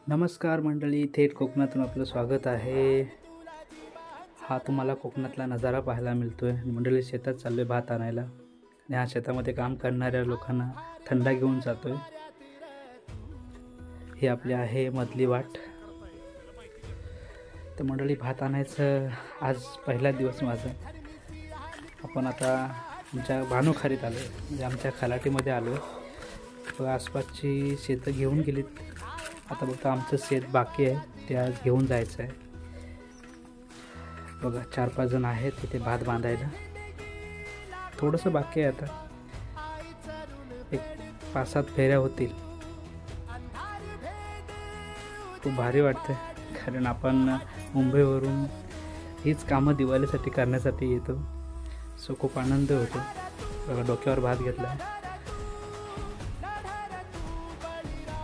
नमस्कार मंडळी, थेट कोकणातून आपलं स्वागत आहे. हा तुम्हाला कोकणातला नजारा पाहायला मिळतोय. मंडळी शेतात चाललोय भात आणायला आणि ह्या शेतामध्ये काम करणाऱ्या लोकांना थंडा घेऊन जातोय. ही आपली आहे मधली वाट. तर मंडळी भात आणायचं आज पहिला दिवस माझा. आपण आता आमच्या भानुखारीत आलो, म्हणजे आमच्या खलाटीमध्ये आलो. बघा आसपासची शेतं घेऊन गेलीत. आता बघा आमचं शेत बाकी आहे, ते आज घेऊन जायचं आहे. बघा 4-5 जण आहेत तिथे भात बांधायला. थोडंसं बाकी आहे, आता एक 5-7 फेऱ्या होतील. खूप भारी वाटतं, कारण आपण मुंबईवरून हीच कामं दिवाळीसाठी करण्यासाठी येतो. सो खूप आनंद होतो. बघा डोक्यावर भात घेतला आहे.